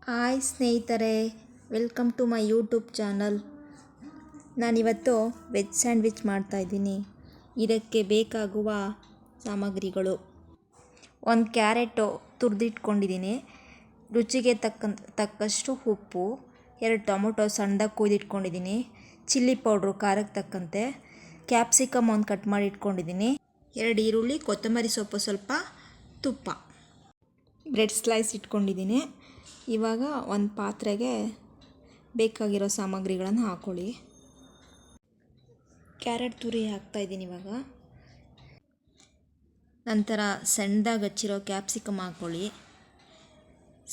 Hi ಸ್ನೇಹಿತರೆ, welcome to my YouTube channel. ನಾನಿವತ್ತು veg sandwich ಮಾಡ್ತಾಯಿದ್ದೀನಿ. ಇದಕ್ಕೆ ಬೇಕಾಗುವ ಸಾಮಗ್ರಿಗಳು: ಒಂದು ಕ್ಯಾರೆಟು ತುರಿದಿಟ್ಕೊಂಡಿದ್ದೀನಿ, ರುಚಿಗೆ ತಕ್ಕಷ್ಟು ಉಪ್ಪು, 2 ಟೊಮೊಟೊ ಸಣ್ಣದಾಗಿ ಕೊಯ್ದಿಟ್ಕೊಂಡಿದ್ದೀನಿ, ಚಿಲ್ಲಿ ಪೌಡ್ರು ಖಾರಕ್ಕೆ ತಕ್ಕಂತೆ, ಕ್ಯಾಪ್ಸಿಕಮ್ ಒಂದು ಕಟ್ ಮಾಡಿ ಇಟ್ಕೊಂಡಿದ್ದೀನಿ, 2 ಈರುಳ್ಳಿ, ಕೊತ್ತಂಬರಿ ಸೊಪ್ಪು ಸ್ವಲ್ಪ, ತುಪ್ಪ, ಬ್ರೆಡ್ ಸ್ಲೈಸ್ ಇಟ್ಕೊಂಡಿದ್ದೀನಿ. ಇವಾಗ ಒಂದು ಪಾತ್ರೆಗೆ ಬೇಕಾಗಿರೋ ಸಾಮಗ್ರಿಗಳನ್ನು ಹಾಕ್ಕೊಳ್ಳಿ. ಕ್ಯಾರೆಟ್ ತುರಿ ಹಾಕ್ತಾಯಿದ್ದೀನಿ ಇವಾಗ. ನಂತರ ಸಣ್ಣದಾಗಿ ಹಚ್ಚಿರೋ ಕ್ಯಾಪ್ಸಿಕಮ್ ಹಾಕ್ಕೊಳ್ಳಿ,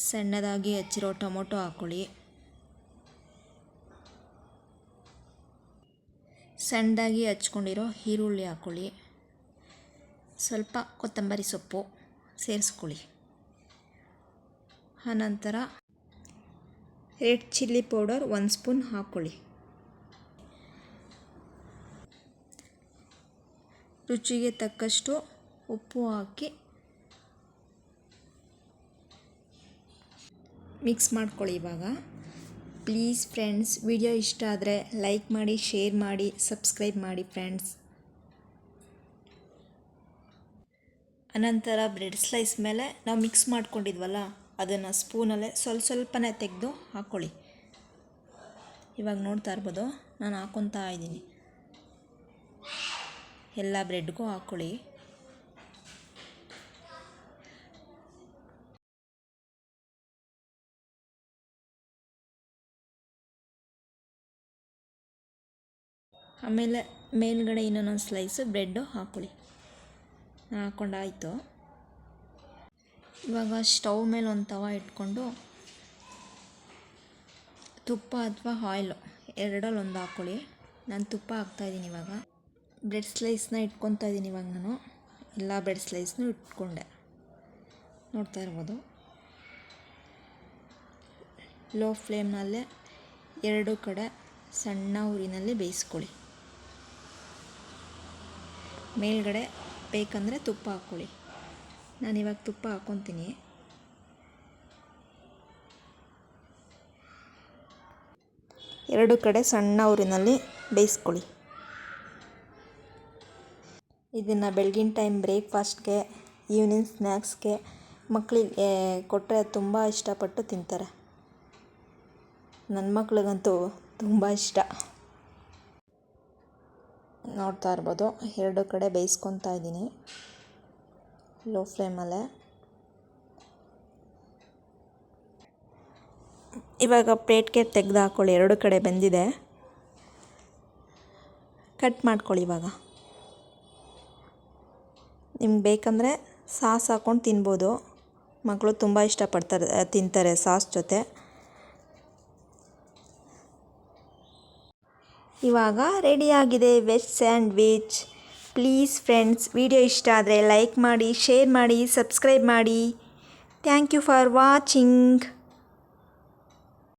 ಸಣ್ಣದಾಗಿ ಹಚ್ಚಿರೋ ಟೊಮೊಟೊ ಹಾಕ್ಕೊಳ್ಳಿ, ಸಣ್ಣದಾಗಿ ಹಚ್ಕೊಂಡಿರೋ ಈರುಳ್ಳಿ ಹಾಕ್ಕೊಳ್ಳಿ, ಸ್ವಲ್ಪ ಕೊತ್ತಂಬರಿ ಸೊಪ್ಪು ಸೇರಿಸ್ಕೊಳ್ಳಿ. ಆನಂತರ ರೆಡ್ ಚಿಲ್ಲಿ ಪೌಡರ್ 1 ಸ್ಪೂನ್ ಹಾಕ್ಕೊಳ್ಳಿ. ರುಚಿಗೆ ತಕ್ಕಷ್ಟು ಉಪ್ಪು ಹಾಕಿ ಮಿಕ್ಸ್ ಮಾಡ್ಕೊಳ್ಳಿ. ಇವಾಗ ಪ್ಲೀಸ್ ಫ್ರೆಂಡ್ಸ್, ವಿಡಿಯೋ ಇಷ್ಟ ಆದರೆ ಲೈಕ್ ಮಾಡಿ, ಶೇರ್ ಮಾಡಿ, ಸಬ್ಸ್ಕ್ರೈಬ್ ಮಾಡಿ ಫ್ರೆಂಡ್ಸ್. ಅನಂತರ ಬ್ರೆಡ್ ಸ್ಲೈಸ್ ಮೇಲೆ ನಾವು ಮಿಕ್ಸ್ ಮಾಡ್ಕೊಂಡಿದ್ವಲ್ಲ ಅದನ್ನು ಸ್ಪೂನಲ್ಲೇ ಸ್ವಲ್ಪನೇ ತೆಗೆದು ಹಾಕ್ಕೊಳ್ಳಿ. ಇವಾಗ ನೋಡ್ತಾ ಇರ್ಬೋದು, ನಾನು ಹಾಕ್ಕೊತಾ ಇದ್ದೀನಿ. ಎಲ್ಲ ಬ್ರೆಡ್ಗೂ ಹಾಕ್ಕೊಳ್ಳಿ. ಆಮೇಲೆ ಮೇಲ್ಗಡೆ ಇನ್ನೊಂದು ಸ್ಲೈಸು ಬ್ರೆಡ್ಡು ಹಾಕ್ಕೊಳ್ಳಿ. ಹಾಕ್ಕೊಂಡಾಯಿತು. ಇವಾಗ ಸ್ಟವ್ ಮೇಲೆ ಒಂದು ತವ ಇಟ್ಕೊಂಡು ತುಪ್ಪ ಅಥವಾ ಆಯಿಲು ಎರಡರಲ್ಲಿ ಒಂದು ಹಾಕ್ಕೊಳ್ಳಿ. ನಾನು ತುಪ್ಪ ಹಾಕ್ತಾಯಿದ್ದೀನಿ. ಇವಾಗ ಬ್ರೆಡ್ ಸ್ಲೈಸ್ನ ಇಟ್ಕೊತಾ ಇದ್ದೀನಿ. ಇವಾಗ ನಾನು ಎಲ್ಲ ಬ್ರೆಡ್ ಸ್ಲೈಸ್ನೂ ಇಟ್ಕೊಂಡೆ, ನೋಡ್ತಾ ಇರ್ಬೋದು. ಲೋ ಫ್ಲೇಮ್ನಲ್ಲೇ 2 ಕಡೆ ಸಣ್ಣ ಉರಿನಲ್ಲಿ ಬೇಯಿಸ್ಕೊಳ್ಳಿ. ಮೇಲ್ಗಡೆ ಬೇಕಂದರೆ ತುಪ್ಪ ಹಾಕ್ಕೊಳ್ಳಿ. ನಾನಿವಾಗ ತುಪ್ಪ ಹಾಕ್ಕೊತೀನಿ. ಎರಡು ಕಡೆ ಸಣ್ಣ ಉರಿನಲ್ಲಿ ಬೇಯಿಸ್ಕೊಳ್ಳಿ. ಇದನ್ನು ಬೆಳಗಿನ ಟೈಮ್ ಬ್ರೇಕ್ಫಾಸ್ಟ್ಗೆ, ಈವ್ನಿಂಗ್ ಸ್ನ್ಯಾಕ್ಸ್ಗೆ ಮಕ್ಕಳಿಗೆ ಕೊಟ್ಟರೆ ತುಂಬ ಇಷ್ಟಪಟ್ಟು ತಿಂತಾರೆ. ನನ್ನ ಮಕ್ಳಿಗಂತೂ ತುಂಬ ಇಷ್ಟ. ನೋಡ್ತಾ ಇರ್ಬೋದು, 2 ಕಡೆ ಬೇಯಿಸ್ಕೊತಾ ಇದ್ದೀನಿ ಲೋ ಫ್ಲೇಮಲ್ಲೇ. ಇವಾಗ ಪ್ಲೇಟ್ಗೆ ತೆಗೆದು ಹಾಕ್ಕೊಳ್ಳಿ. 2 ಕಡೆ ಬೆಂದಿದೆ. ಕಟ್ ಮಾಡ್ಕೊಳ್ಳಿ. ಇವಾಗ ನಿಮ್ಗೆ ಬೇಕಂದರೆ ಸಾಸ್ ಹಾಕ್ಕೊಂಡು ತಿನ್ಬೋದು. ಮಕ್ಕಳು ತುಂಬ ಇಷ್ಟಪಡ್ತಾರೆ, ತಿಂತಾರೆ ಸಾಸ್ ಜೊತೆ. ಇವಾಗ ರೆಡಿಯಾಗಿದೆ veg sandwich. Please friends, video ಇಷ್ಟ ಆದರೆ ಲೈಕ್ ಮಾಡಿ, ಶೇರ್ ಮಾಡಿ, ಸಬ್ಸ್ಕ್ರೈಬ್ ಮಾಡಿ. Thank you for watching.